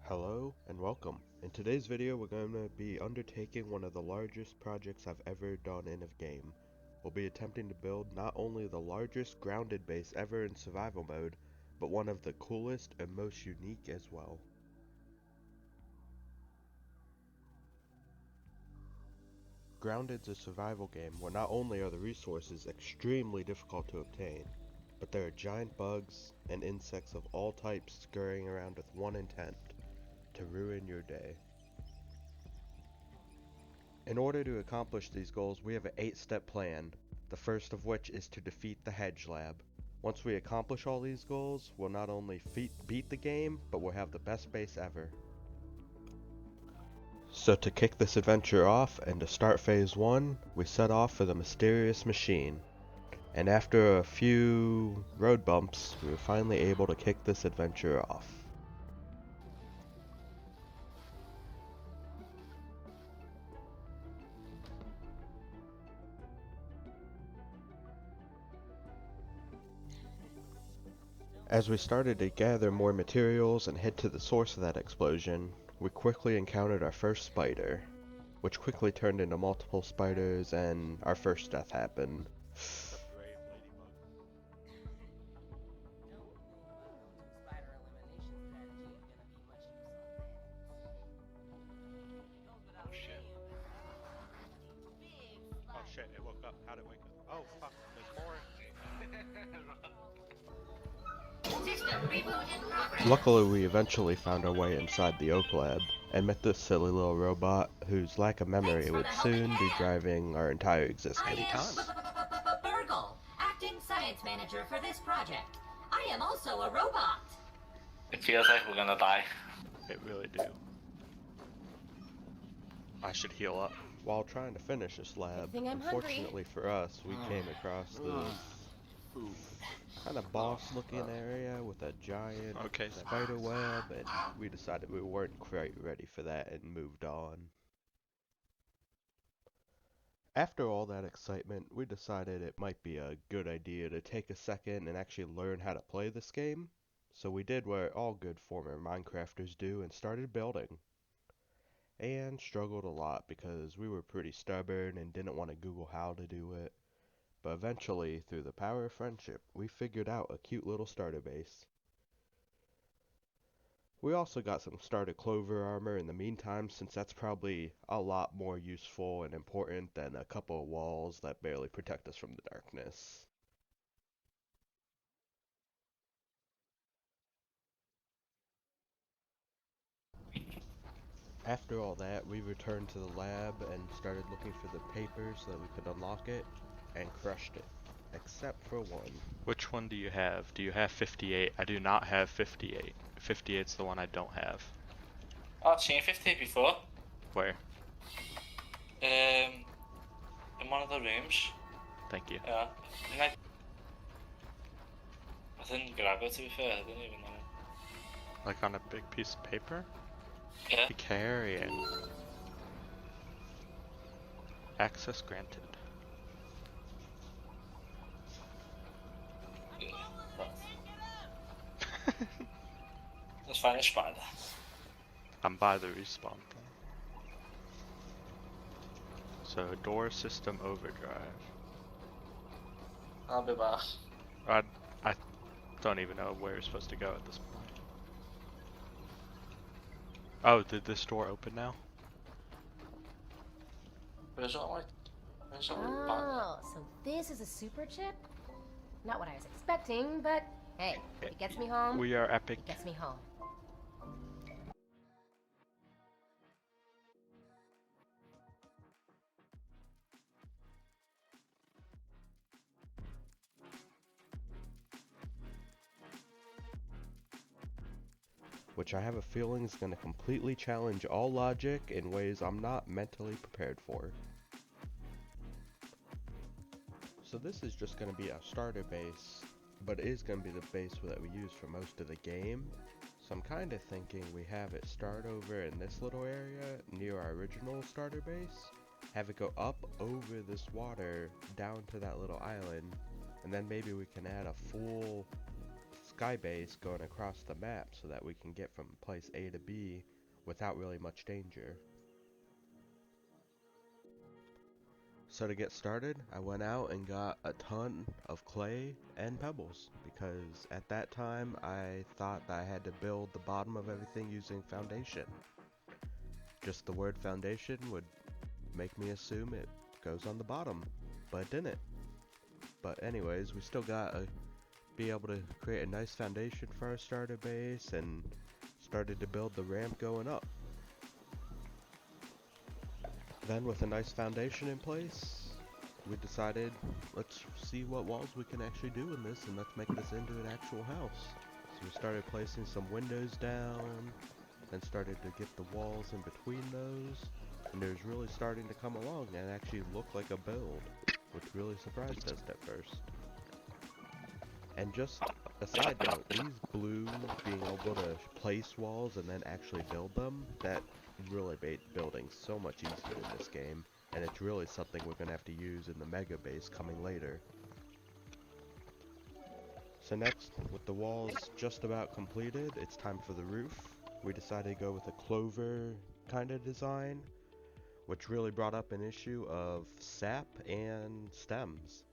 Hello and welcome. In today's video we're going to be undertaking one of the largest projects I've ever done in a game. We'll be attempting to build not only the largest grounded base ever in survival mode, but one of the coolest and most unique as well. Grounded's a survival game where not only are the resources extremely difficult to obtain, but there are giant bugs and insects of all types scurrying around with one intent: to ruin your day. In order to accomplish these goals, we have an 8-step plan, the first of which is to defeat the Hedge Lab. Once we accomplish all these goals, we'll not only beat the game, but we'll have the best base ever. So to kick this adventure off and to start phase 1, we set off for the mysterious machine. And after a few road bumps, we were finally able to kick this adventure off. As we started to gather more materials and head to the source of that explosion, we quickly encountered our first spider, which quickly turned into multiple spiders and our first death happened. Oh shit, it woke up. How'd it wake up? Oh fuck, there's more. Luckily, we eventually found our way inside the Oak Lab and met this silly little robot whose lack of memory would soon be driving our entire existence. Burgle, acting science manager for this project. I am also a robot. It feels like we're gonna die. It really do. I should heal up. While trying to finish this lab, unfortunately for us, we came across this kind of boss-looking area with a giant spider web, and we decided we weren't quite ready for that and moved on. After all that excitement, we decided it might be a good idea to take a second and actually learn how to play this game. So we did what all good former Minecrafters do and started building. And struggled a lot because we were pretty stubborn and didn't want to Google how to do it. But eventually, through the power of friendship, we figured out a cute little starter base. We also got some starter clover armor in the meantime, since that's probably a lot more useful and important than a couple of walls that barely protect us from the darkness. After all that, we returned to the lab and started looking for the paper so that we could unlock it, and crushed it. Except for one. Which one do you have? Do you have 58? I do not have 58. 58's the one I don't have. Oh, I've seen 50 before. Where? In one of the rooms. Thank you. Yeah. I didn't grab it, to be fair. I didn't even know. Like on a big piece of paper? Yeah. Be carrying. Access granted. Let's find a spider. I'm by the respawn thing. So door system overdrive. I'll be back. I don't even know where we're supposed to go at this point. Oh, did this door open now? Where's all my... Oh, so this is a super chip? Not what I was expecting, but hey, if it gets me home, We are epic. it gets me home. Which I have a feeling is going to completely challenge all logic in ways I'm not mentally prepared for. So this is just going to be a starter base, but it is going to be the base that we use for most of the game. So I'm kind of thinking we have it start over in this little area near our original starter base, have it go up over this water down to that little island, and then maybe we can add a full sky base going across the map so that we can get from place A to B without really much danger. So to get started, I went out and got a ton of clay and pebbles because at that time I thought that I had to build the bottom of everything using foundation. Just the word foundation would make me assume it goes on the bottom, but it didn't. But anyways, we still gotta be able to create a nice foundation for our starter base and started to build the ramp going up. Then with a nice foundation in place, we decided let's see what walls we can actually do in this and let's make this into an actual house. So we started placing some windows down, then started to get the walls in between those, and it was really starting to come along and actually look like a build, which really surprised us at first. And just a side note, these blue being able to place walls and then actually build them, that really made building so much easier in this game, and it's really something we're going to have to use in the mega base coming later. So next, with the walls just about completed, it's time for the roof. We decided to go with a clover kind of design, which really brought up an issue of sap and stems.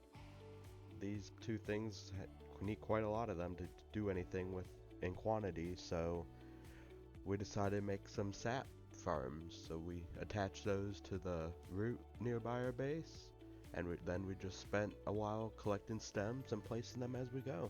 These two things need quite a lot of them to do anything with in quantity, so we decided to make some sap farms. So we attached those to the root nearby our base, and then we just spent a while collecting stems and placing them as we go.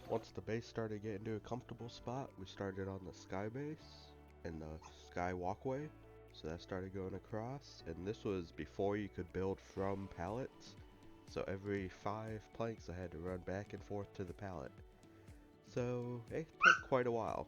Once the base started getting to a comfortable spot, we started on the sky base and the sky walkway. So that started going across, and this was before you could build from pallets. So every 5 planks I had to run back and forth to the pallet. So it took quite a while.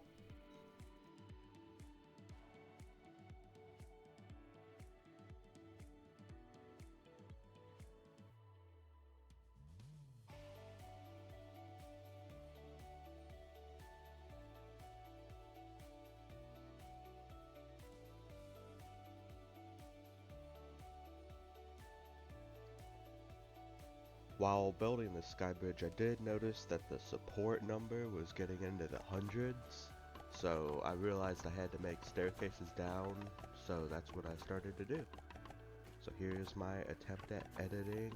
While building this sky bridge, I did notice that the support number was getting into the hundreds, so I realized I had to make staircases down, so that's what I started to do. So here's my attempt at editing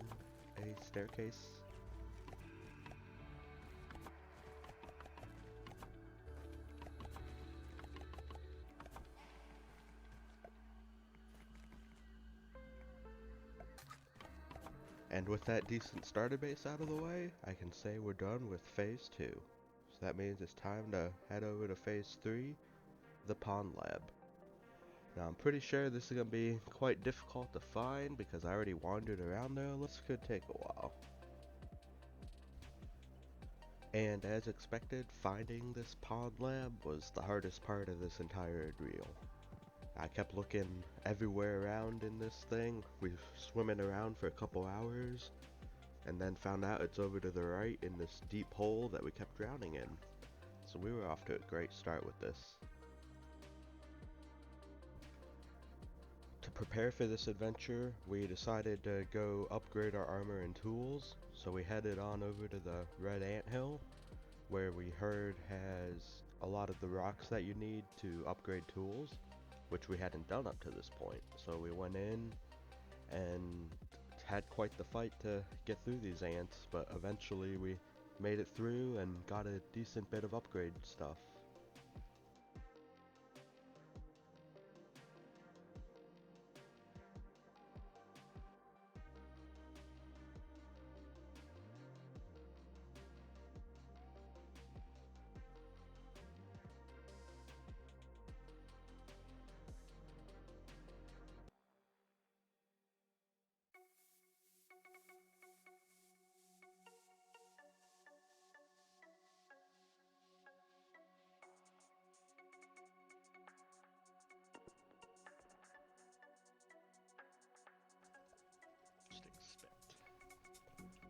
a staircase. And with that decent starter base out of the way, I can say we're done with phase 2. So that means it's time to head over to phase 3, the pond lab. Now I'm pretty sure this is going to be quite difficult to find because I already wandered around there. This could take a while. And as expected, finding this pond lab was the hardest part of this entire ordeal. I kept looking everywhere around in this thing. We were swimming around for a couple hours, and then found out it's over to the right in this deep hole that we kept drowning in. So we were off to a great start with this. To prepare for this adventure, we decided to go upgrade our armor and tools, so we headed on over to the Red Anthill, where we heard has a lot of the rocks that you need to upgrade tools, which we hadn't done up to this point. So we went in and had quite the fight to get through these ants, but eventually we made it through and got a decent bit of upgrade stuff.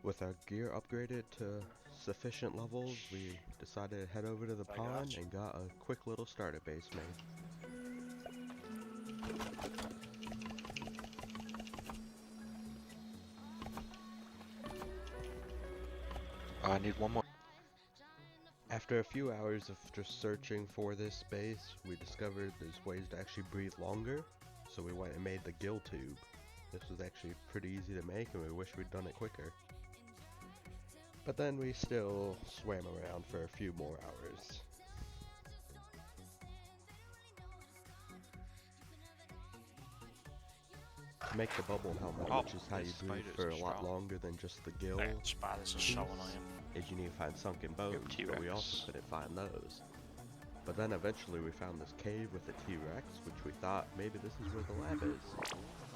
With our gear upgraded to sufficient levels, we decided to head over to the pond and got a quick little starter base made. Oh, I need one more. After a few hours of just searching for this base, we discovered there's ways to actually breathe longer, so we went and made the gill tube. This was actually pretty easy to make, and we wish we'd done it quicker. But then we still swam around for a few more hours. To make the bubble helmet, which is how you breathe for a lot longer than just the gill, Spiders are so annoying. is you need to find sunken bones, but we also couldn't find those. But then eventually we found this cave with a T-Rex, which we thought maybe this is where the lab is.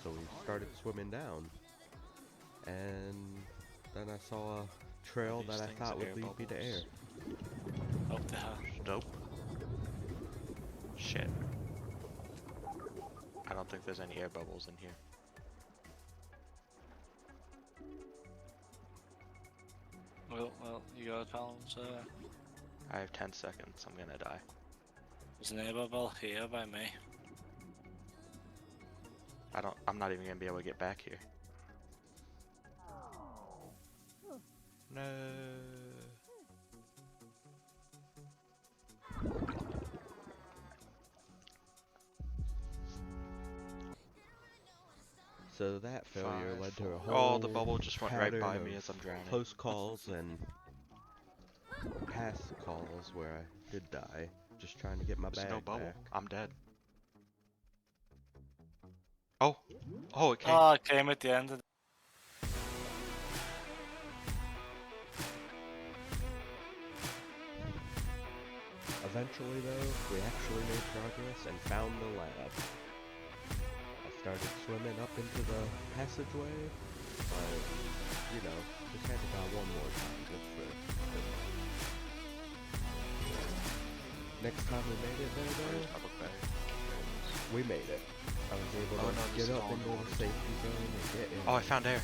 So we started swimming down, and then I saw a trail that I thought would lead me to air. Oh, the hell. Dope. Shit. I don't think there's any air bubbles in here. Well, you got pounds. I have 10 seconds. I'm gonna die. There's an air bubble here by me. I'm not even gonna be able to get back here. No. So that failure led to a Oh, whole the bubble just went right by pattern me of as I'm drowning. close calls and past calls where I did die, just trying to get my There's bag no bubble. back. I'm dead. Oh, it came. Oh, it came at the end of the... Eventually though, we actually made progress and found the lab. I started swimming up into the passageway, but, you know, just had to go one more time just for good luck. Next time we made it there though, Where's my book bag? we made it. I was able to this get is up all into the safety zone and get in. Oh, I found air.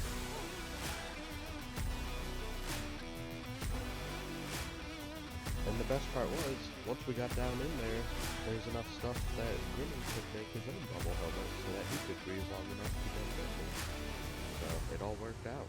And the best part was, once we got down in there, there's enough stuff that Grimmy could make his own bubble helmet so that he could breathe long enough to go with me. So it all worked out.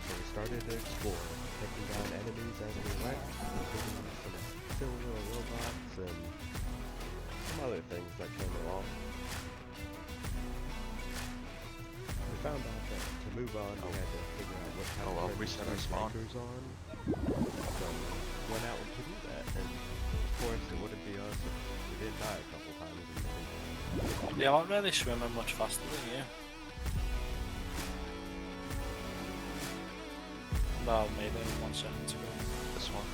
So we started to explore, taking down enemies as we went, including some silly little robots and some other things that came along. We found out that to move on, we had to figure out what kind of reset our spawn. on. So we went out to do that, and of course it wouldn't be us if we didn't die a couple times. Yeah, I'm not really swimming much faster than you. Well, maybe 1 second ago. This one.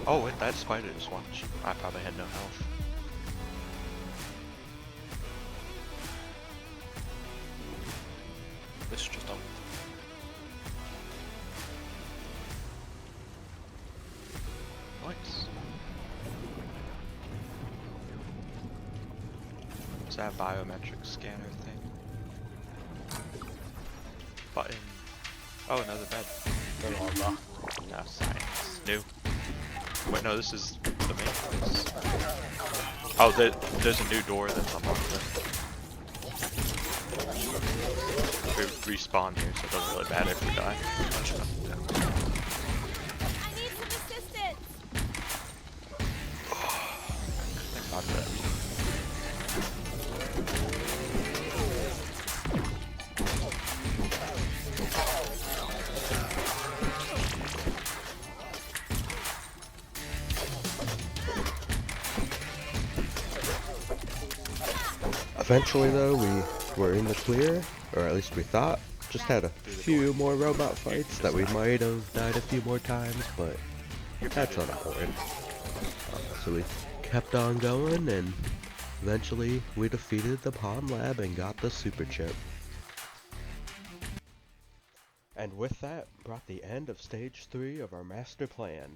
Oh, wait, that spider just watched. I probably had no health. This just opened. Nice. Is that a biometric scanner thing? Button. Oh, another bed. No, science. New. Wait, no, this is the main place. Oh, there's a new door that's unlocked there. We respawn here, so it doesn't really matter if we die. I need some assistance. Thank God for that. Eventually though, we were in the clear, or at least we thought. Just had a few more robot fights that we might have died a few more times, but that's unimportant. So we kept on going, and eventually we defeated the Pond Lab and got the super chip. And with that, brought the end of Stage 3 of our master plan.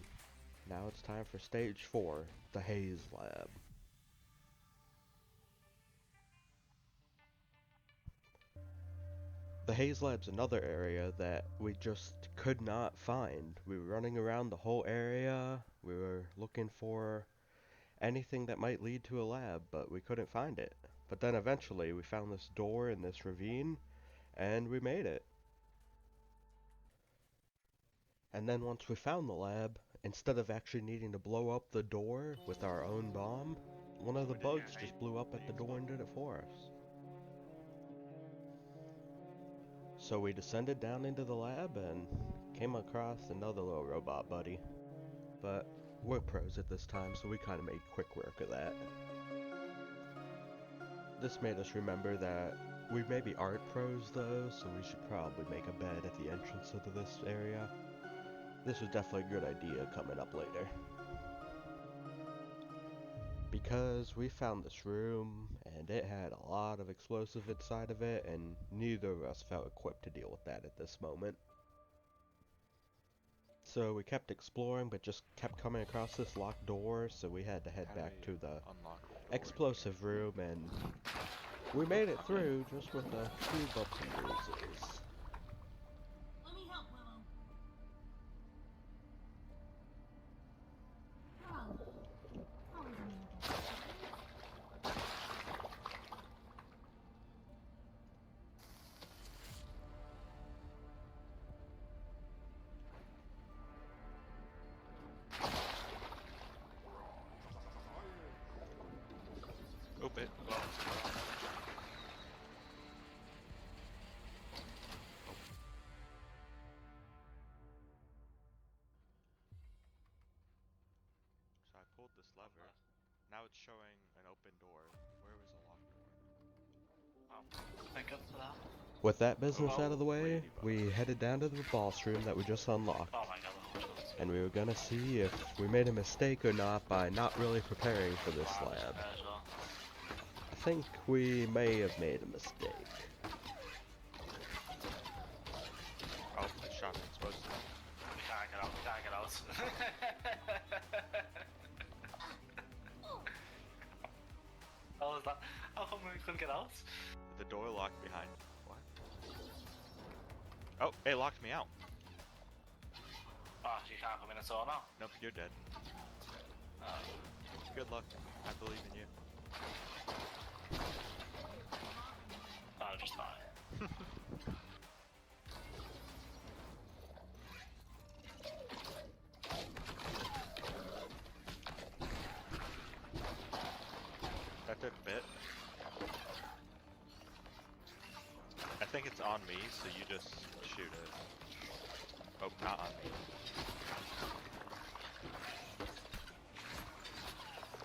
Now it's time for Stage 4, the Haze Lab. The Haze Lab's another area that we just could not find. We were running around the whole area, we were looking for anything that might lead to a lab, but we couldn't find it. But then eventually we found this door in this ravine, and we made it. And then once we found the lab, instead of actually needing to blow up the door with our own bomb, one of the bugs just blew up at the door and did it for us. So we descended down into the lab and came across another little robot buddy. But we're pros at this time, so we kind of made quick work of that. This made us remember that we maybe aren't pros though, so we should probably make a bed at the entrance to this area. This was definitely a good idea coming up later. Because we found this room, and it had a lot of explosive inside of it, and neither of us felt equipped to deal with that at this moment. So we kept exploring, but just kept coming across this locked door, so we had to head back to the explosive room, and we made it through just with a few bumps and bruises. Let me help, Willow. Oh, always American. Oop it. So I pulled this lever. Now it's showing an open door. Where was a locked door? Thank God for that. With that business out of the way, we headed down to the boss room that we just unlocked. Oh my God, the whole shot's And we were gonna see if we made a mistake or not by not really preparing for this wow, lab. as well. I think we may have made a mistake. Oh, the shot's explosive. We can't get out, we can't get out. How was that? How come we couldn't get out? The door locked behind. What? Oh, it locked me out. Oh, you can't come in at all now. Nope, you're dead. Oh. Good luck. I believe in you. I'll just die. That took a bit. I think it's on me, so you just shoot it. Oh, not on me.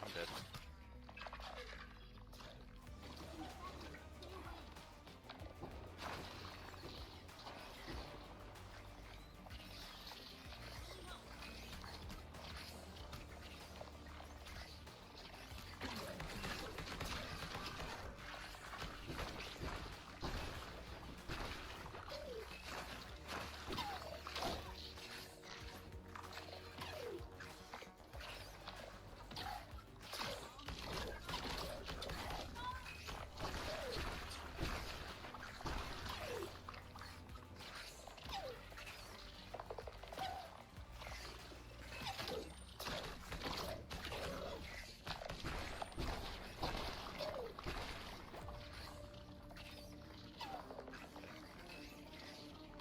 I'm dead.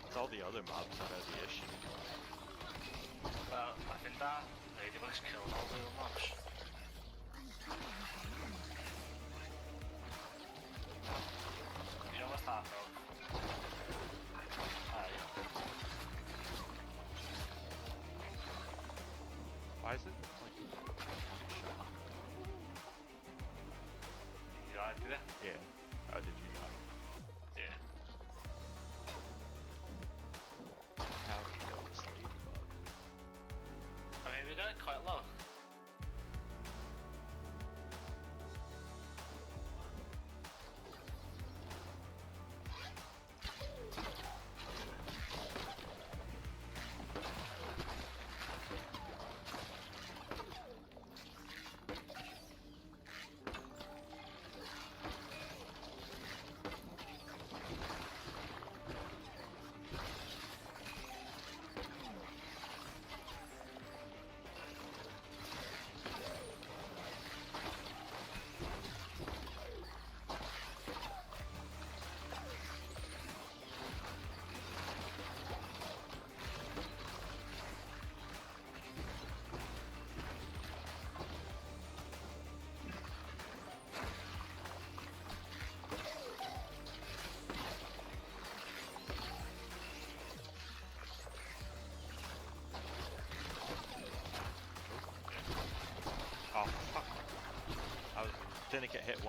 It's all the other mobs that are the issue. Well, I think that ladybug's killed all the other mobs. You know what's that though? Yeah. Why is it like shot? You died, did it? Yeah. How did you die? Yeah. How did you kill this ladybug? I mean, we got it quite low.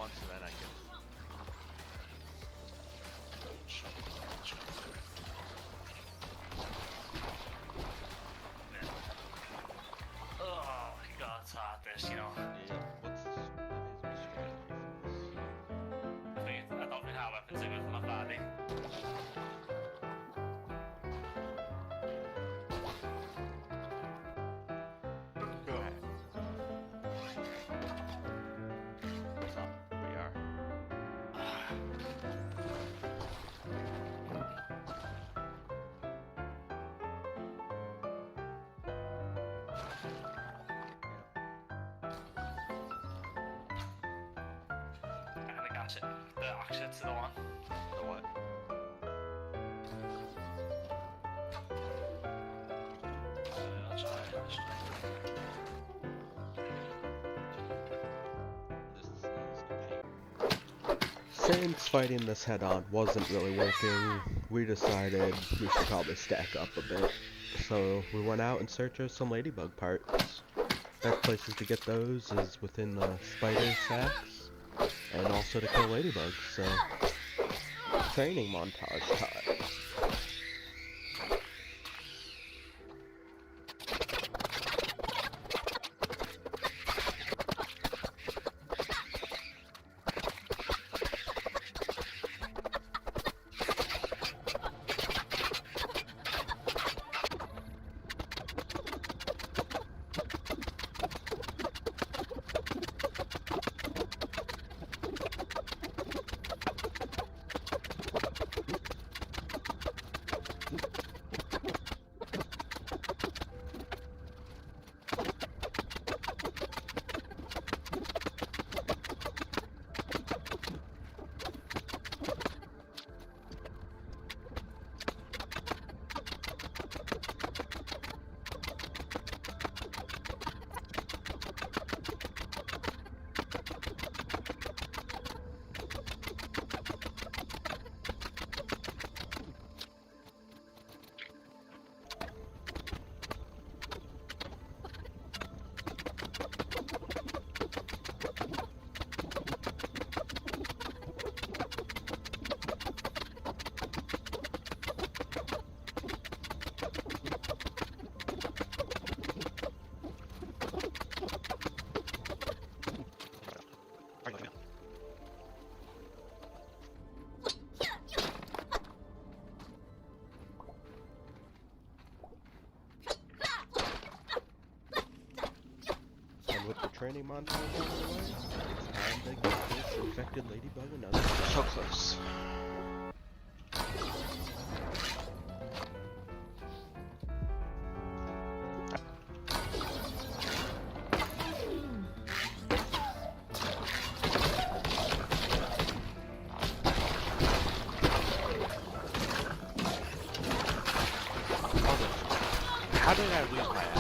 once and then I can. Oh my god, it's hard this, you know. Yeah. What's the strategy for this? I don't think our weapons are good for my body. So, we are. I'm gonna gas it. The axe to the one. The what? I'll try it. Since fighting this head on wasn't really working, we decided we should probably stack up a bit. So we went out in search of some ladybug parts. Best places to get those is within the spider sacks, and also to kill ladybugs, so training montage time. And with the training montage out of the way, it's time to get this infected ladybug another shot. So close. How did I lose my axe?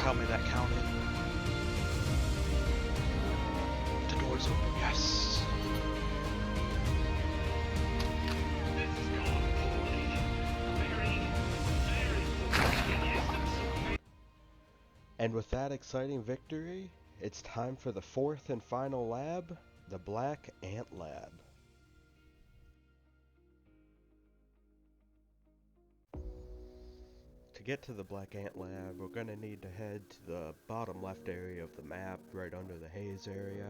tell me that counted. The door's open. Yes. And with that exciting victory, it's time for the fourth and final lab, the Black Ant Lab. To get to the Black Ant Lab, we're going to need to head to the bottom left area of the map, right under the haze area.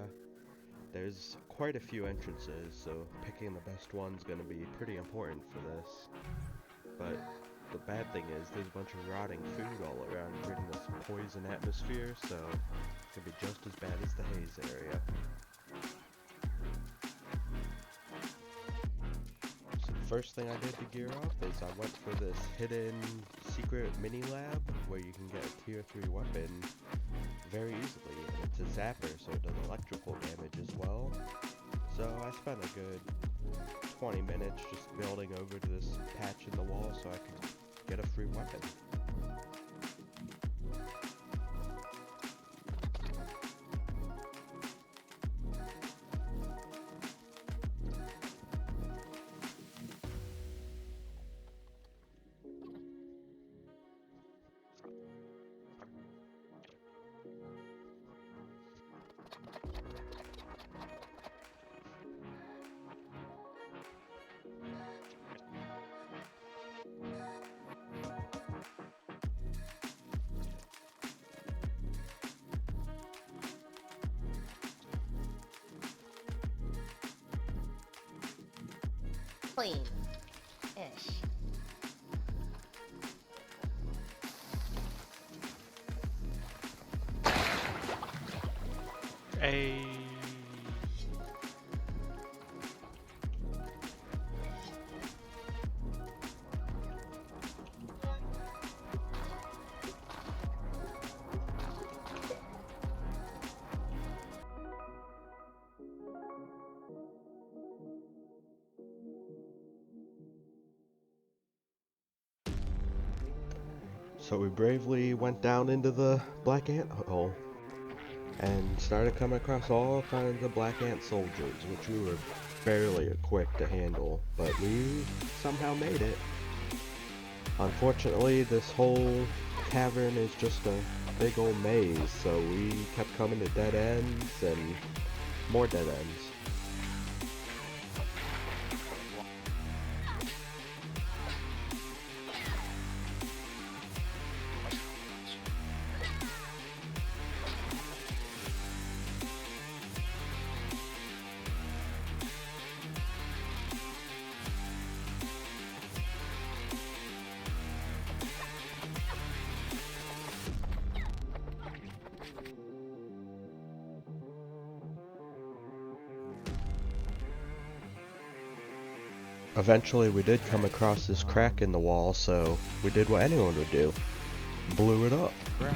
There's quite a few entrances, so picking the best one's going to be pretty important for this. But the bad thing is there's a bunch of rotting food all around, creating this poison atmosphere, so it could be just as bad as the haze area. So the first thing I did to gear up is I went for this hidden secret mini lab where you can get a tier 3 weapon very easily. And it's a zapper, so it does electrical damage as well. So I spent a good 20 minutes just building over to this patch in the wall so I could get a free weapon. Clean-ish. Hey. So we bravely went down into the black ant hole and started coming across all kinds of black ant soldiers, which we were barely equipped to handle, but we somehow made it. Unfortunately, this whole cavern is just a big old maze, so we kept coming to dead ends and more dead ends. Eventually we did come across this crack in the wall, so we did what anyone would do. Blew it up. Right.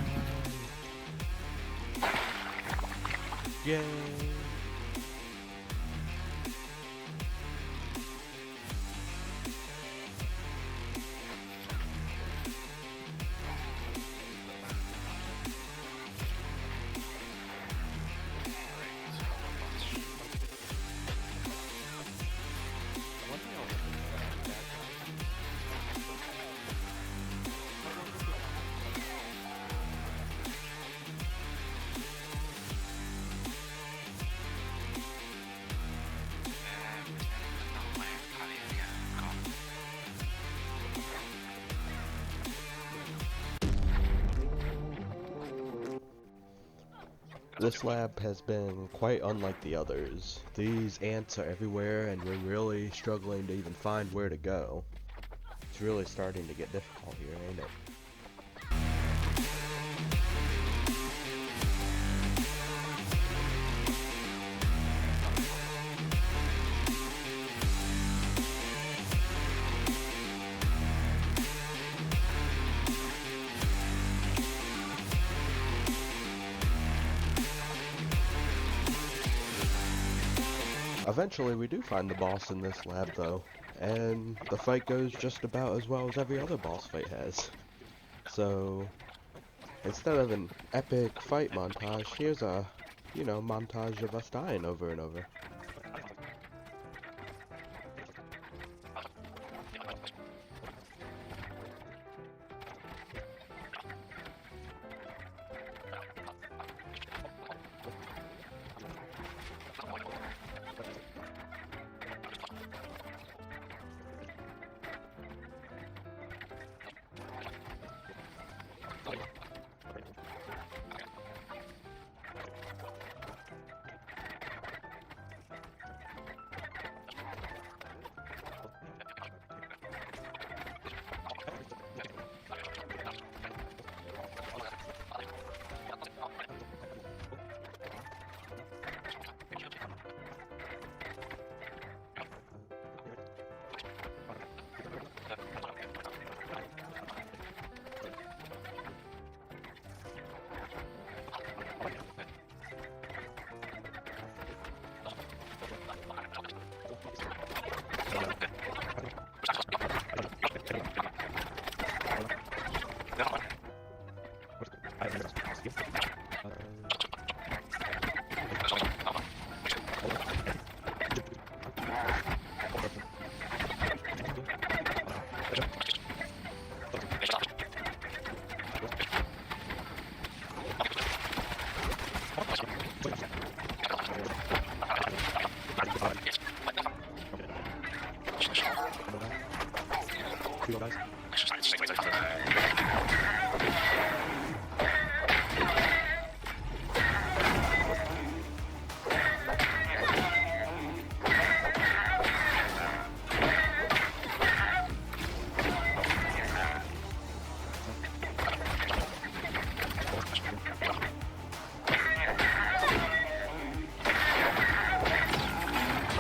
Yay. This lab has been quite unlike the others. These ants are everywhere and we're really struggling to even find where to go. It's really starting to get difficult here, ain't it? Eventually we do find the boss in this lab though, and the fight goes just about as well as every other boss fight has. So Instead of an epic fight montage, here's a, montage of us dying over and over.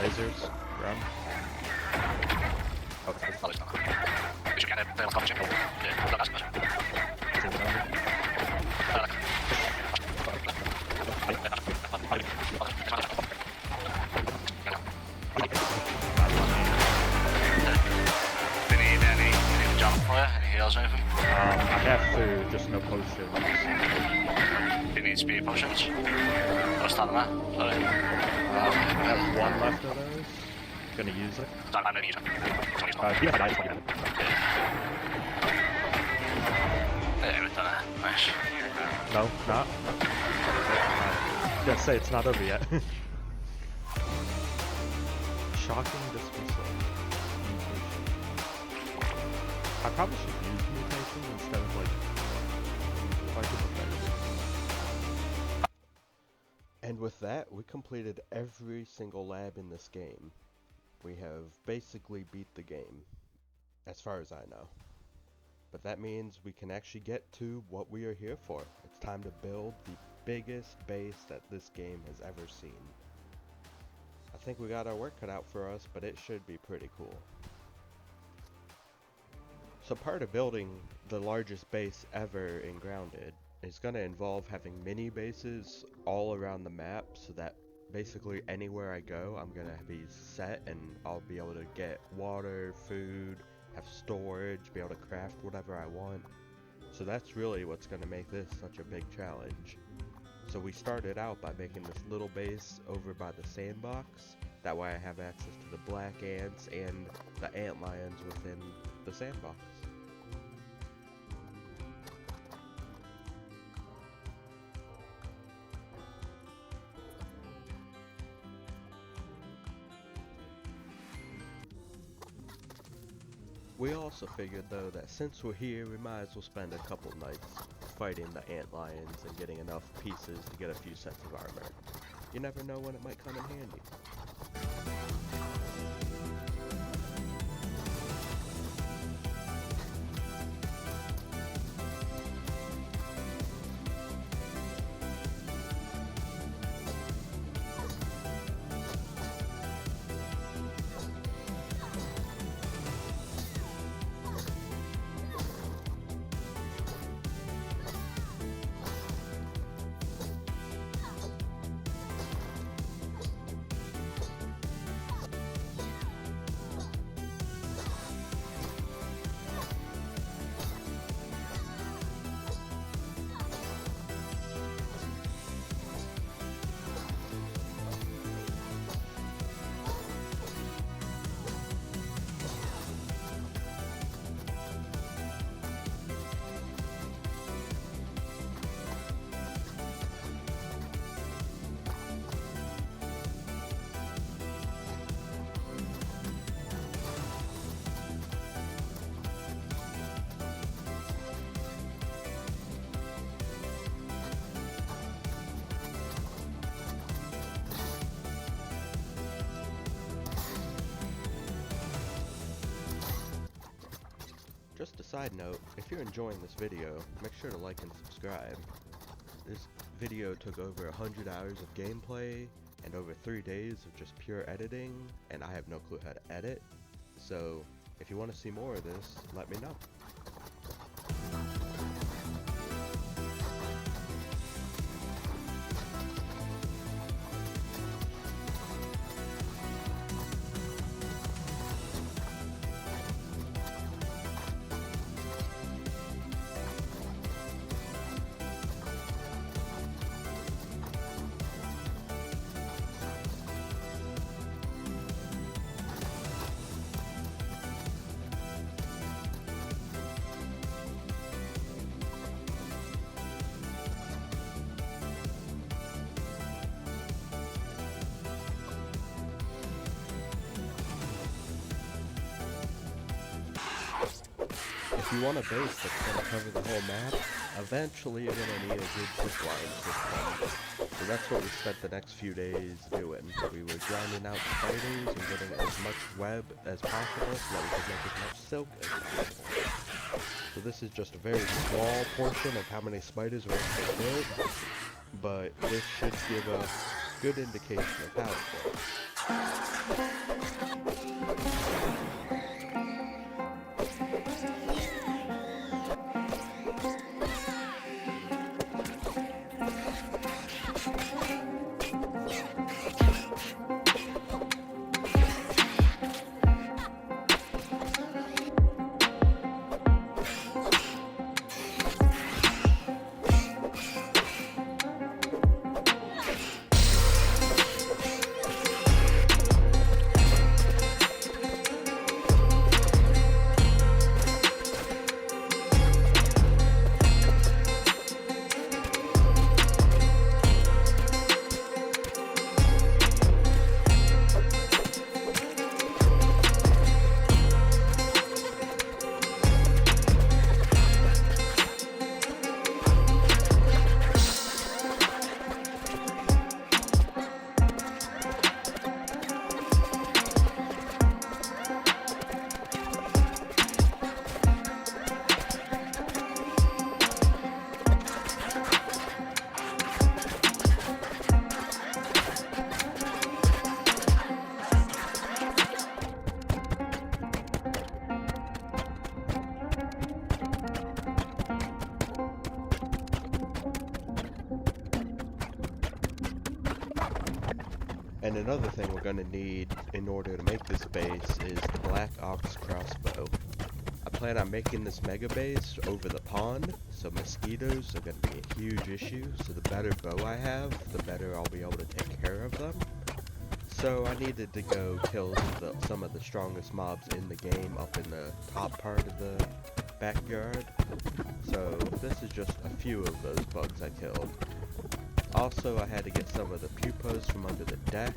Lasers, run. I have food, just no potions. Do you need speed potions? Or stamina? Sorry. I have one left of those. Gonna use it. I'm gonna use it. Do you have a dice one? Yeah, we've done it. Nice. No, not. I was gonna say it's not over yet. Shocking dismissal. Mutation. I probably should use mutation instead of like And with that, we completed every single lab in this game. We have basically beat the game, as far as I know. But that means we can actually get to what we are here for. It's time to build the biggest base that this game has ever seen. I think we got our work cut out for us, but it should be pretty cool. So part of building the largest base ever in Grounded is going to involve having mini bases all around the map, so that basically anywhere I go I'm going to be set and I'll be able to get water, food, have storage, be able to craft whatever I want. So that's really what's going to make this such a big challenge. So we started out by making this little base over by the sandbox. That way I have access to the black ants and the ant lions within the sandbox. We also figured though that since we're here, we might as well spend a couple nights fighting the ant lions and getting enough pieces to get a few sets of armor. You never know when it might come in handy. just a side note, if you're enjoying this video, make sure to like and subscribe. This video took over 100 hours of gameplay and over 3 days of just pure editing, and I have no clue how to edit. So if you want to see more of this, let me know. If you want a base that's going to cover the whole map, eventually you're going to need a good zipline system. So that's what we spent the next few days doing. We were grinding out spiders and getting as much web as possible so that we could make as much silk as possible. So this is just a very small portion of how many spiders we're actually built, but this should give a good indication of how it goes. And another thing we're going to need in order to make this base is the Black Ox crossbow. I plan on making this mega base over the pond, so mosquitoes are going to be a huge issue, so the better bow I have, the better I'll be able to take care of them. So I needed to go kill some of the strongest mobs in the game up in the top part of the backyard. So this is just a few of those bugs I killed. Also, I had to get some of the pupas from under the deck.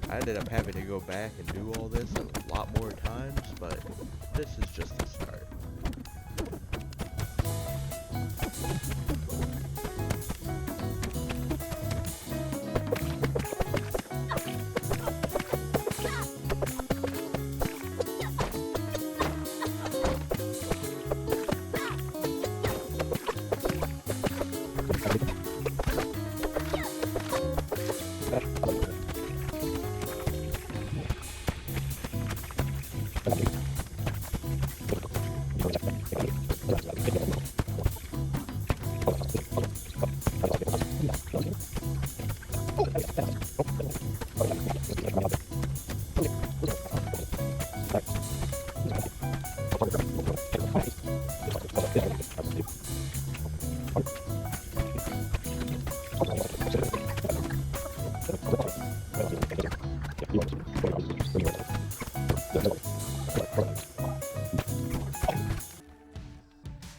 I ended up having to go back and do all this a lot more times, but this is just the start.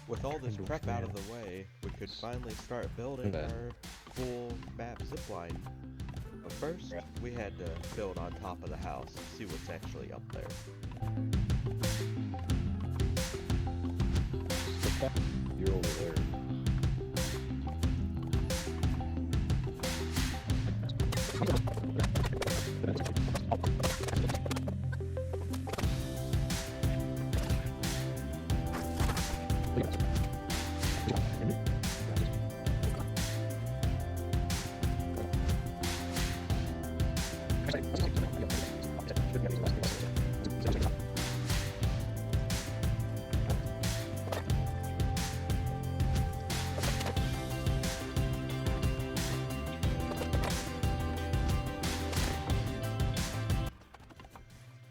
With all this prep out of the way, we could finally start building our cool map zipline. But first, we had to build on top of the house and see what's actually up there. You're over there.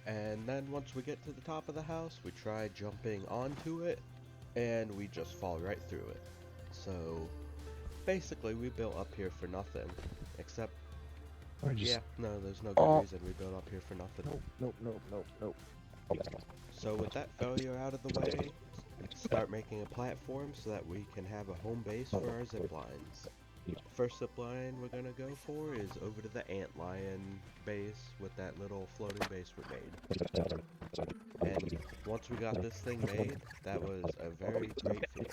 And then once we get to the top of the house, we try jumping onto it, and we just fall right through it. So basically we built up here for nothing, except, yeah, no, there's no good reason we built up here for nothing. Nope. So with that failure out of the way, start making a platform so that we can have a home base for our zip lines. First zip line we're gonna go for is over to the antlion base with that little floating base we made. And once we got this thing made, that was a very great feeling.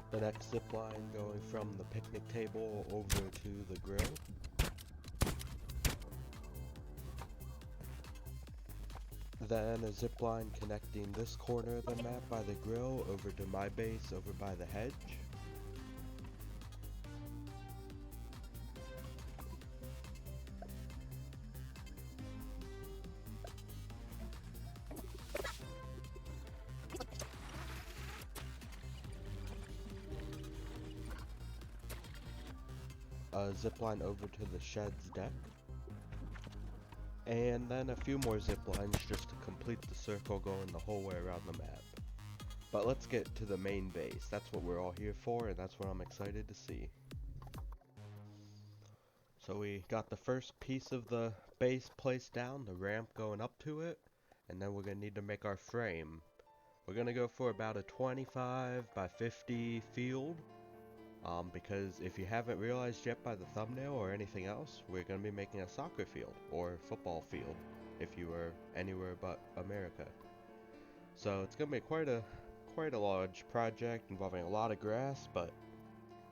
The next zip line going from the picnic table over to the grill. Then a zip line connecting this corner of the map by the grill over to my base over by the hedge. A zip line over to the shed's deck. And then a few more zip lines just to complete the circle going the whole way around the map. But let's get to the main base. That's what we're all here for, and that's what I'm excited to see. So we got the first piece of the base placed down, the ramp going up to it, and then we're going to need to make our frame. We're going to go for about a 25 by 50 field. Because if you haven't realized yet by the thumbnail or anything else, we're going to be making a soccer field, or football field, if you were anywhere but America. So it's going to be quite a large project involving a lot of grass, but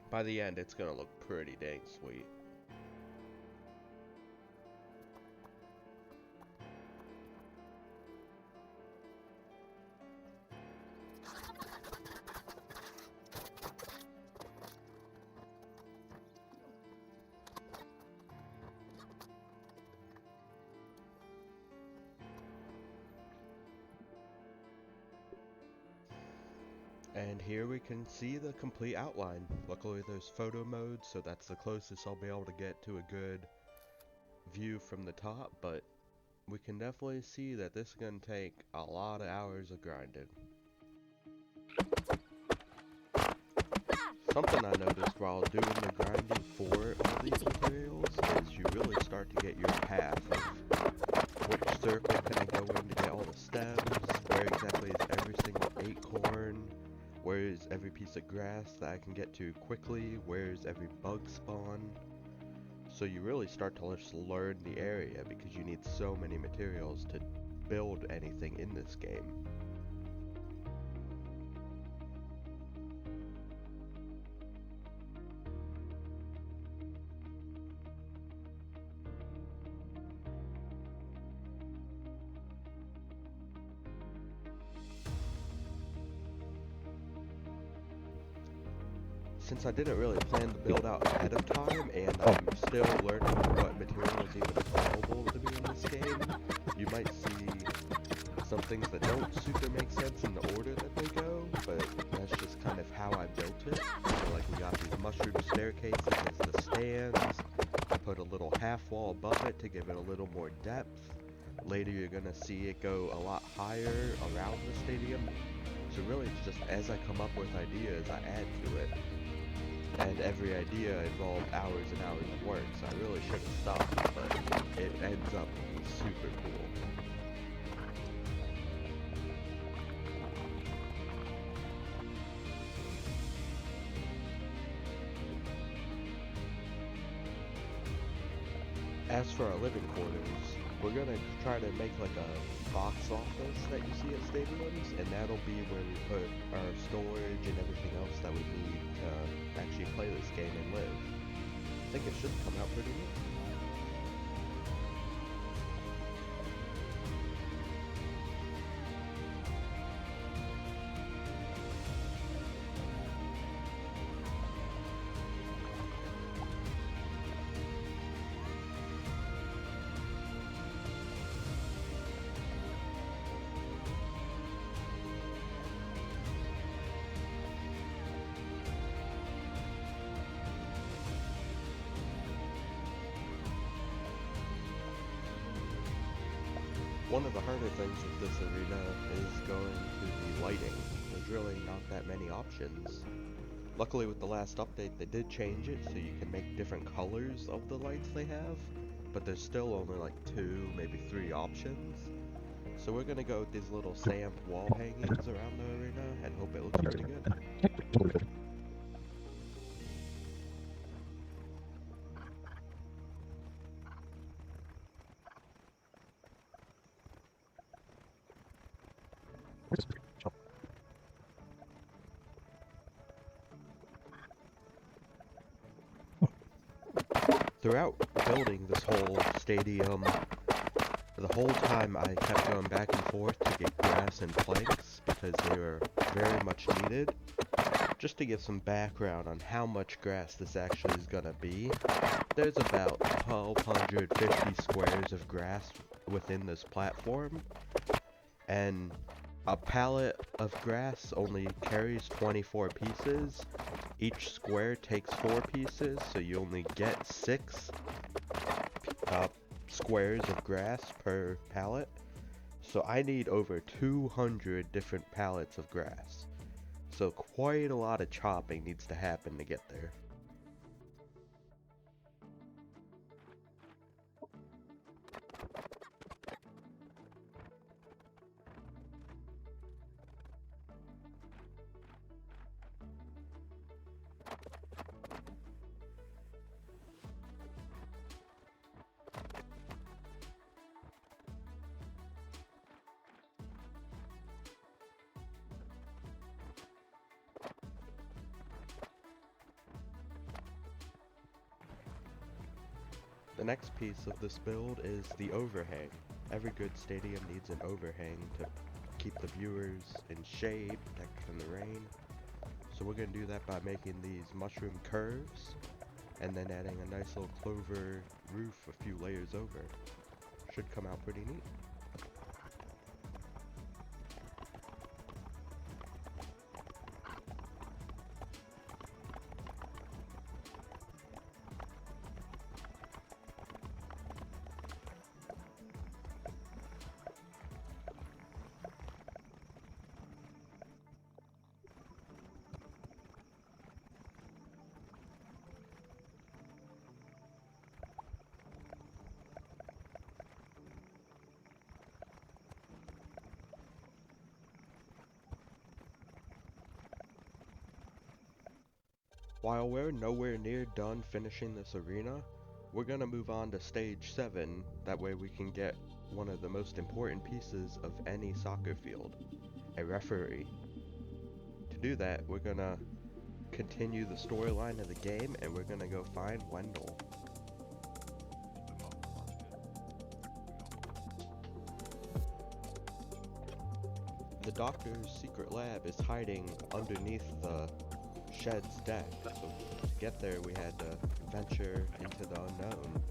by the end it's going to look pretty dang sweet. And here we can see the complete outline. Luckily there's photo mode, so that's the closest I'll be able to get to a good view from the top, but we can definitely see that this is going to take a lot of hours of grinding. Something I noticed while doing the grinding for all these materials is you really start to get your path of which circle can I go in to get all the stems, where exactly is every single acorn, where is every piece of grass that I can get to quickly, where is every bug spawn. So you really start to just learn the area because you need so many materials to build anything in this game. Since I didn't really plan to build out ahead of time, and I'm still learning what materials even available to me in this game, you might see some things that don't super make sense in the order that they go, but that's just kind of how I built it. So like we got these mushroom staircases as the stands, I put a little half wall above it to give it a little more depth. Later you're gonna see it go a lot higher around the stadium. So really it's just as I come up with ideas, I add to it. And every idea involved hours and hours of work, so I really should have stopped, but it ends up super cool. As for our living quarters, we're gonna try to make like a box office that you see at stadiums, and that'll be where we put our storage and everything else that we need to actually play this game and live. I think it should come out pretty neat. One of the harder things with this arena is going to be lighting. There's really not that many options. Luckily with the last update they did change it so you can make different colors of the lights they have, but there's still only like 2, maybe 3 options. So we're gonna go with these little sand wall hangings around the arena and hope it looks pretty good. Throughout building this whole stadium, the whole time I kept going back and forth to get grass and planks because they were very much needed. Just to give some background on how much grass this actually is gonna be, there's about 1,250 squares of grass within this platform, and a pallet of grass only carries 24 pieces. Each square takes 4 pieces, so you only get 6 squares of grass per pallet. So I need over 200 different pallets of grass. So quite a lot of chopping needs to happen to get there. The next piece of this build is the overhang. Every good stadium needs an overhang to keep the viewers in shade, protect from the rain. So we're going to do that by making these mushroom curves, and then adding a nice little clover roof a few layers over. Should come out pretty neat. While we're nowhere near done finishing this arena, we're gonna move on to stage 7, that way we can get one of the most important pieces of any soccer field, a referee. To do that, we're gonna continue the storyline of the game and we're gonna go find Wendell. The doctor's secret lab is hiding underneath the shed's deck, so to get there we had to venture into the unknown.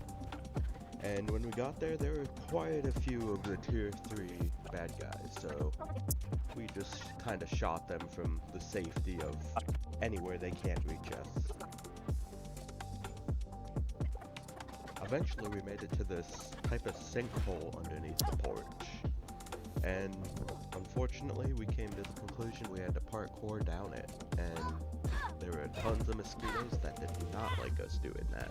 And when we got there, there were quite a few of the tier 3 bad guys, so we just kind of shot them from the safety of anywhere they can't reach us. Eventually we made it to this type of sinkhole underneath the porch, and unfortunately we came to the conclusion we had to parkour down it, and there were tons of mosquitoes that did not like us doing that.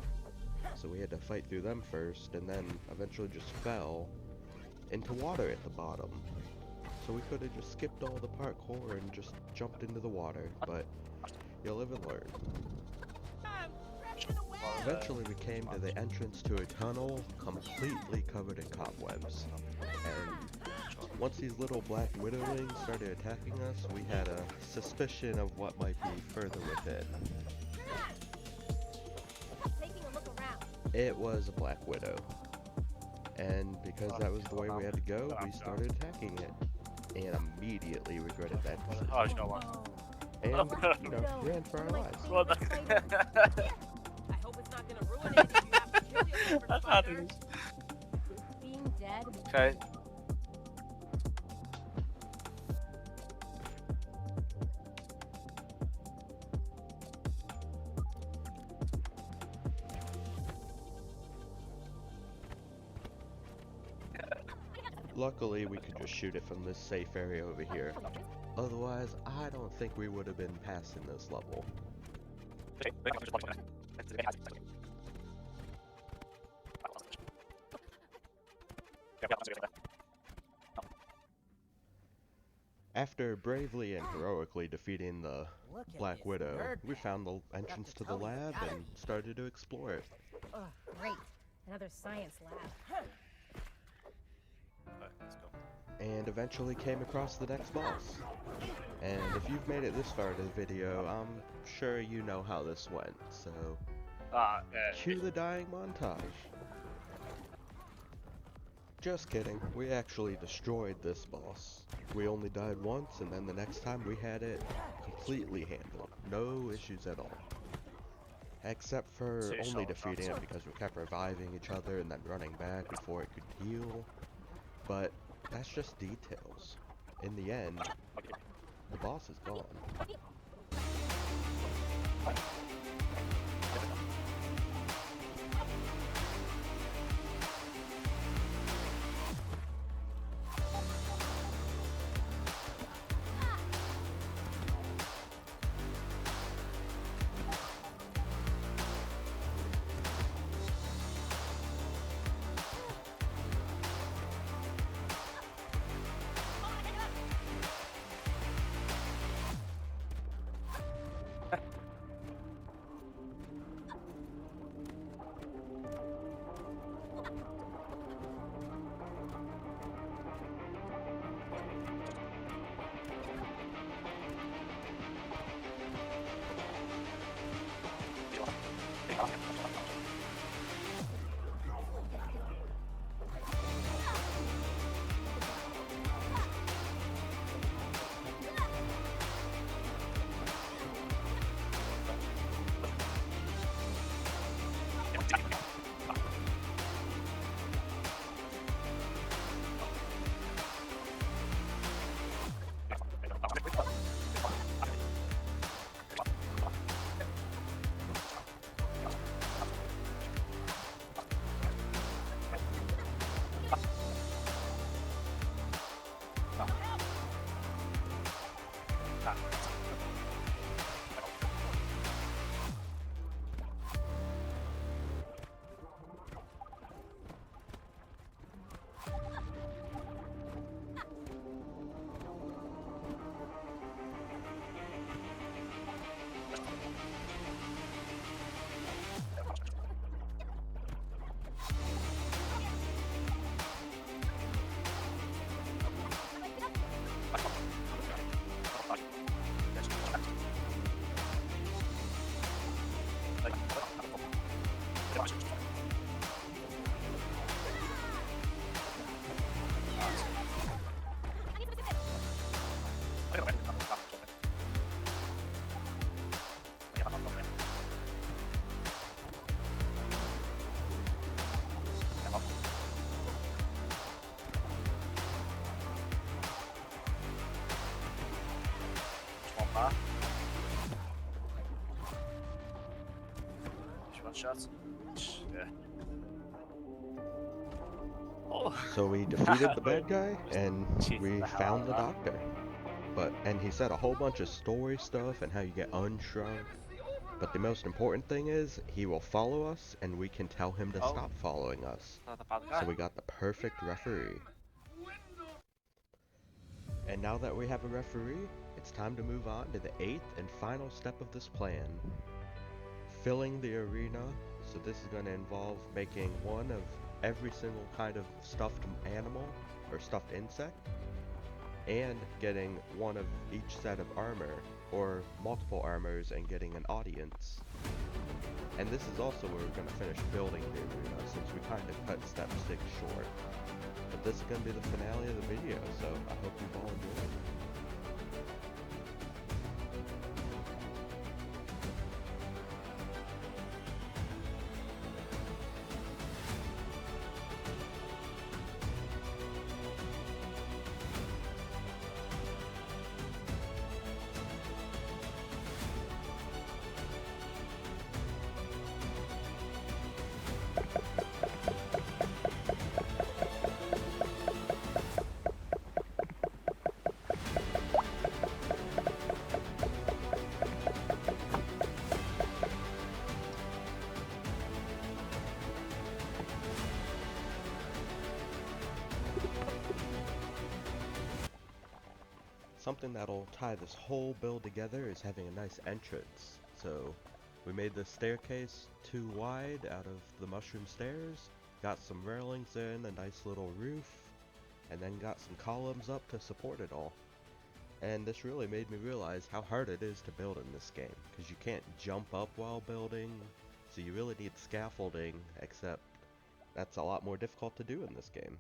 So we had to fight through them first, and then eventually just fell into water at the bottom. So we could have just skipped all the parkour and just jumped into the water, but you live and learn. Eventually we came to the entrance to a tunnel completely covered in cobwebs, and once these little black widowlings started attacking us, we had a suspicion of what might be further within. Taking a look around. It was a black widow, and because that was the way we had to go, we started attacking it, and immediately regretted that decision. Oh, you know what? And, you know, ran for our lives. What the? I hope it's not gonna ruin it if you have to kill the other That's not it. Being dead. Okay. Luckily, we could just shoot it from this safe area over here. Otherwise, I don't think we would have been passing this level. After bravely and heroically defeating the Look at Black this Widow, bird we found the entrance to the tell me lab about and started to explore it. Oh, great. Another science lab. Alright, let's go. And eventually came across the next boss. And if you've made it this far in the video, I'm sure you know how this went, so cue the dying montage. Just kidding, we actually destroyed this boss. We only died once, and then the next time we had it completely handled. No issues at all. Except for only defeating it because we kept reviving each other and then running back before it could heal. But that's just details. In the end, the boss is gone. Shots. Yeah. Oh. So we defeated the bad guy, and Cheated we the hell found out the of that. doctor. And he said a whole bunch of story stuff and how you get unshrunk. But the most important thing is, he will follow us, and we can tell him to stop following us. Not the bad guy. So we got the perfect referee. And now that we have a referee, it's time to move on to the 8th and final step of this plan. Filling the arena, so this is going to involve making one of every single kind of stuffed animal or stuffed insect, and getting one of each set of armor or multiple armors and getting an audience. And this is also where we're going to finish building the arena, since we kind of cut step 6 short. But this is going to be the finale of the video, so I hope you've all enjoyed it. something that'll tie this whole build together is having a nice entrance. So we made the staircase too wide out of the mushroom stairs, got some railings in, a nice little roof, and then got some columns up to support it all. And this really made me realize how hard it is to build in this game, because you can't jump up while building, so you really need scaffolding, except that's a lot more difficult to do in this game.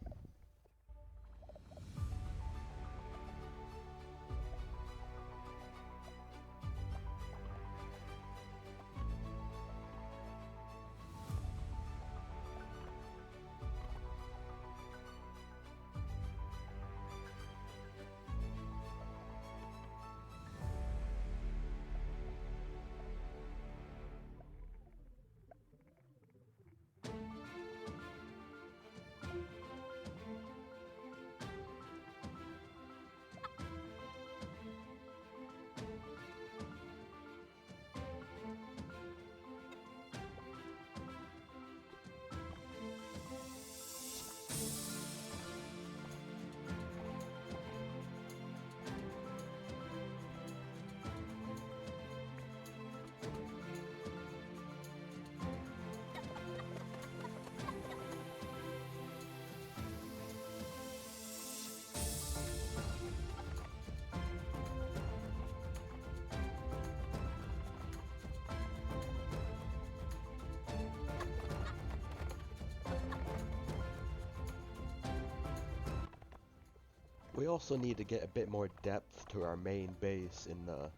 We also need to get a bit more depth to our main base in the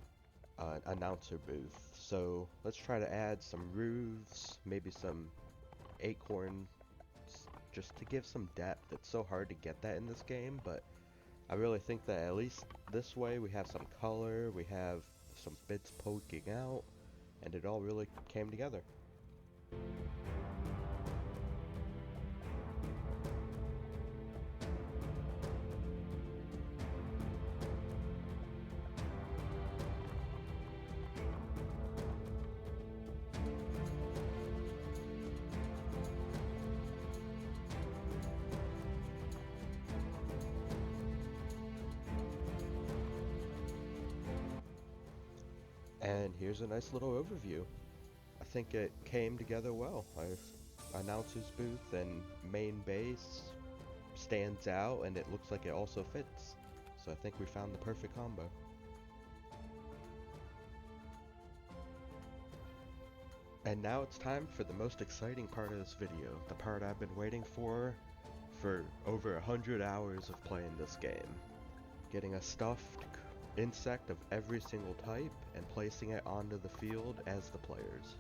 announcer booth. So let's try to add some roofs, maybe some acorns, just to give some depth. It's so hard to get that in this game, but I really think that at least this way we have some color, we have some bits poking out, and it all really came together. And here's a nice little overview. I think it came together well. Our announcer's booth and main base stands out, and it looks like it also fits. So I think we found the perfect combo. And now it's time for the most exciting part of this video, the part I've been waiting for over 100 hours of playing this game. Getting a stuffed insect of every single type and placing it onto the field as the players.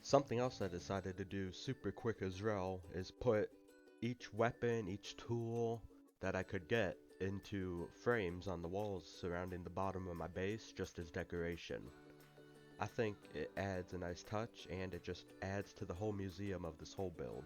Something else I decided to do super quick as well is put each weapon, each tool that I could get into frames on the walls surrounding the bottom of my base just as decoration. I think it adds a nice touch, and it just adds to the whole museum of this whole build.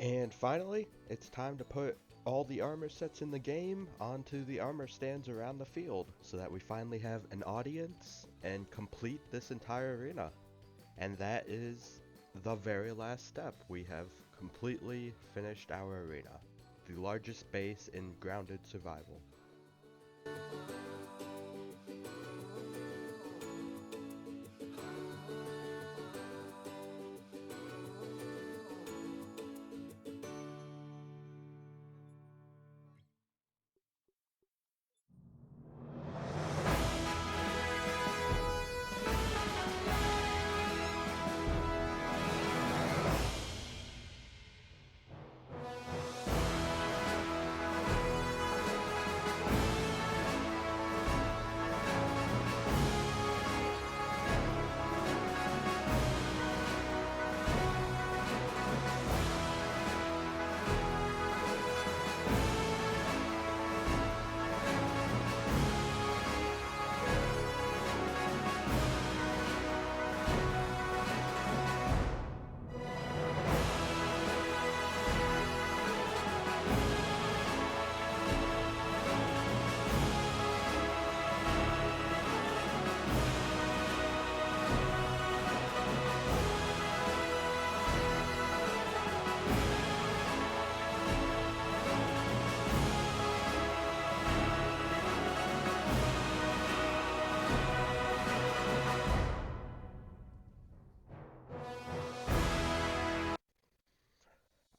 And finally, it's time to put all the armor sets in the game onto the armor stands around the field so that we finally have an audience and complete this entire arena. And that is the very last step. We have completely finished our arena, the largest base in grounded survival.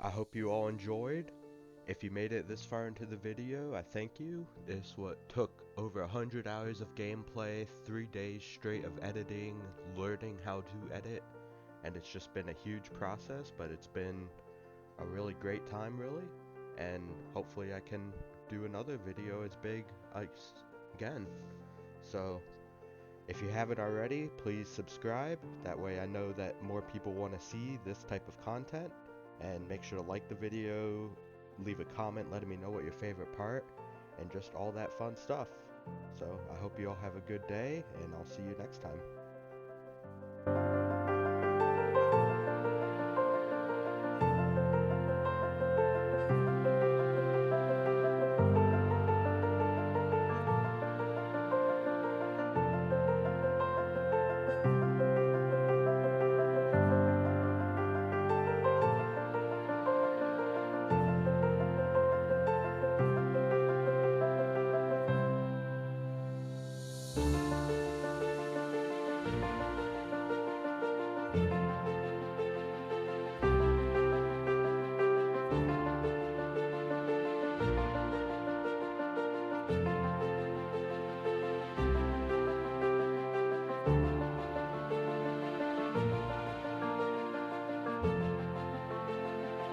I hope you all enjoyed. If you made it this far into the video, I thank you. This what took over 100 hours of gameplay, 3 days straight of editing, learning how to edit, and it's just been a huge process, but it's been a really great time, really, and hopefully I can do another video as big again. So if you haven't already, please subscribe. That way I know that more people want to see this type of content. And make sure to like the video, leave a comment letting me know what your favorite part, and just all that fun stuff. So I hope you all have a good day, and I'll see you next time.